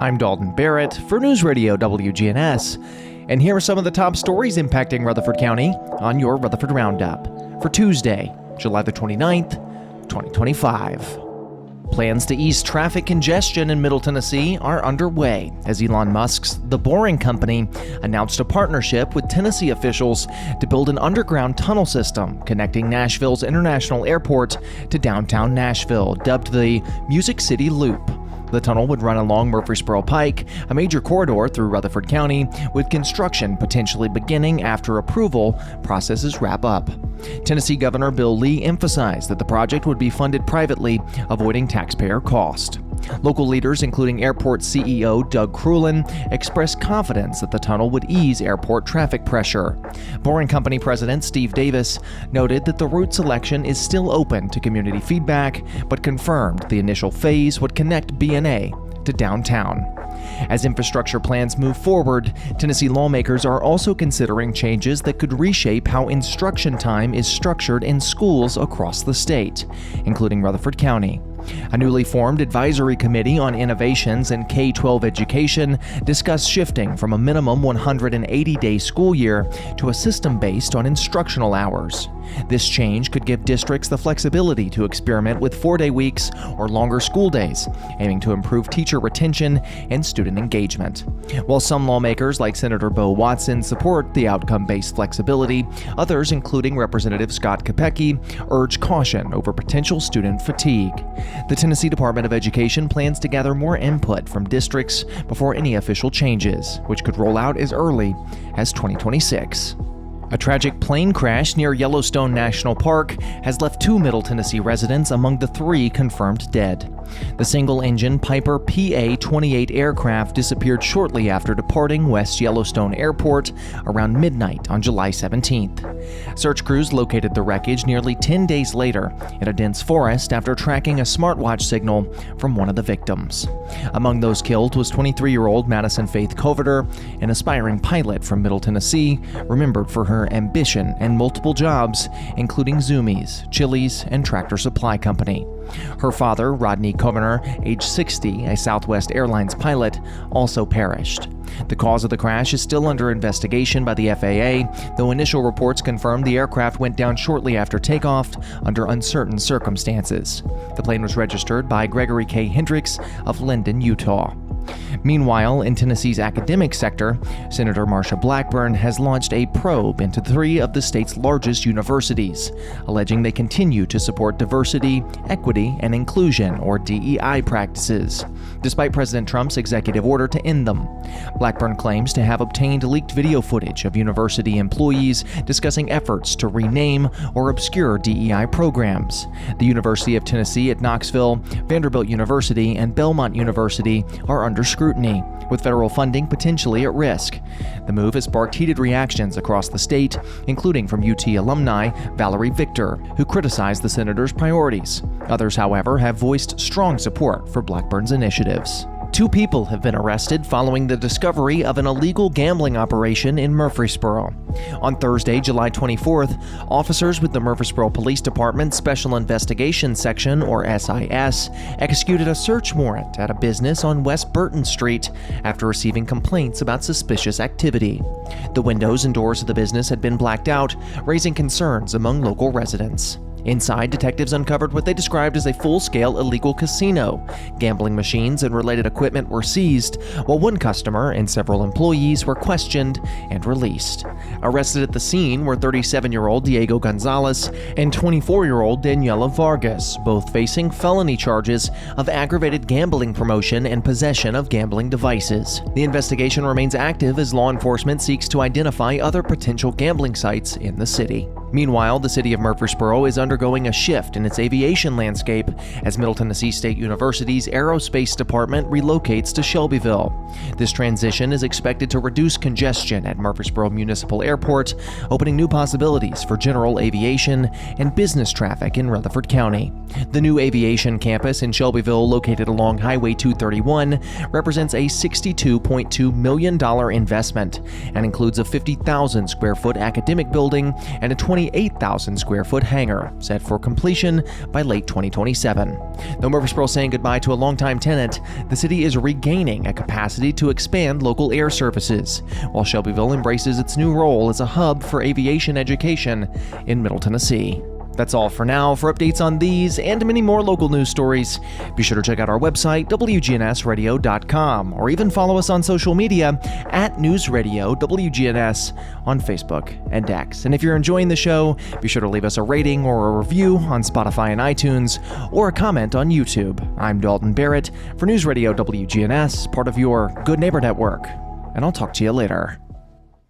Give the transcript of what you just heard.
I'm Dalton Barrett for News Radio WGNS, and here are some of the top stories impacting Rutherford County on your Rutherford Roundup for Tuesday, July the 29th, 2025. Plans to ease traffic congestion in Middle Tennessee are underway as Elon Musk's The Boring Company announced a partnership with Tennessee officials to build an underground tunnel system connecting Nashville's International Airport to downtown Nashville, dubbed the Music City Loop. The tunnel would run along Murfreesboro Pike, a major corridor through Rutherford County, with construction potentially beginning after approval processes wrap up. Tennessee Governor Bill Lee emphasized that the project would be funded privately, avoiding taxpayer cost. Local leaders, including airport CEO Doug Crulin, expressed confidence that the tunnel would ease airport traffic pressure. Boring Company President Steve Davis noted that the route selection is still open to community feedback, but confirmed the initial phase would connect B&A to downtown. As infrastructure plans move forward, Tennessee lawmakers are also considering changes that could reshape how instruction time is structured in schools across the state, including Rutherford County. A newly formed advisory committee on innovations in K-12 education discussed shifting from a minimum 180-day school year to a system based on instructional hours. This change could give districts the flexibility to experiment with 4-day weeks or longer school days, aiming to improve teacher retention and student engagement. While some lawmakers, like Senator Bo Watson, support the outcome-based flexibility, others, including Representative Scott Kopecky, urge caution over potential student fatigue. The Tennessee Department of Education plans to gather more input from districts before any official changes, which could roll out as early as 2026. A tragic plane crash near Yellowstone National Park has left 2 Middle Tennessee residents among the 3 confirmed dead. The single-engine Piper PA-28 aircraft disappeared shortly after departing West Yellowstone Airport around midnight on July 17th. Search crews located the wreckage nearly 10 days later in a dense forest after tracking a smartwatch signal from one of the victims. Among those killed was 23-year-old Madison Faith Coverter, an aspiring pilot from Middle Tennessee, remembered for her ambition and multiple jobs, including Zoomies, Chili's, and Tractor Supply Company. Her father, Rodney Coverter, age 60, a Southwest Airlines pilot, also perished. The cause of the crash is still under investigation by the FAA, though initial reports confirmed the aircraft went down shortly after takeoff under uncertain circumstances. The plane was registered by Gregory K. Hendricks of Linden, Utah. Meanwhile, in Tennessee's academic sector, Senator Marsha Blackburn has launched a probe into 3 of the state's largest universities, alleging they continue to support diversity, equity, and inclusion, or DEI practices, despite President Trump's executive order to end them. Blackburn claims to have obtained leaked video footage of university employees discussing efforts to rename or obscure DEI programs. The University of Tennessee at Knoxville, Vanderbilt University, and Belmont University are under scrutiny, with federal funding potentially at risk. The move has sparked heated reactions across the state, including from UT alumni Valerie Victor, who criticized the senator's priorities. Others, however, have voiced strong support for Blackburn's initiatives. 2 people have been arrested following the discovery of an illegal gambling operation in Murfreesboro. On Thursday, July 24th, officers with the Murfreesboro Police Department Special Investigations Section, or SIS, executed a search warrant at a business on West Burton Street after receiving complaints about suspicious activity. The windows and doors of the business had been blacked out, raising concerns among local residents. Inside, detectives uncovered what they described as a full-scale illegal casino. Gambling machines and related equipment were seized, while one customer and several employees were questioned and released. Arrested at the scene were 37-year-old Diego Gonzalez and 24-year-old Daniela Vargas, both facing felony charges of aggravated gambling promotion and possession of gambling devices. The investigation remains active as law enforcement seeks to identify other potential gambling sites in the city. Meanwhile, the city of Murfreesboro is undergoing a shift in its aviation landscape as Middle Tennessee State University's Aerospace Department relocates to Shelbyville. This transition is expected to reduce congestion at Murfreesboro Municipal Airport, opening new possibilities for general aviation and business traffic in Rutherford County. The new aviation campus in Shelbyville, located along Highway 231, represents a $62.2 million investment and includes a 50,000 square foot academic building and a 20 28,000 square foot hangar, set for completion by late 2027. Though Murfreesboro is saying goodbye to a longtime tenant, the city is regaining a capacity to expand local air services, while Shelbyville embraces its new role as a hub for aviation education in Middle Tennessee. That's all for now. For updates on these and many more local news stories, be sure to check out our website, wgnsradio.com, or even follow us on social media at News Radio WGNS on Facebook and X. And if you're enjoying the show, be sure to leave us a rating or a review on Spotify and iTunes, or a comment on YouTube. I'm Dalton Barrett for News Radio WGNS, part of your Good Neighbor Network, and I'll talk to you later.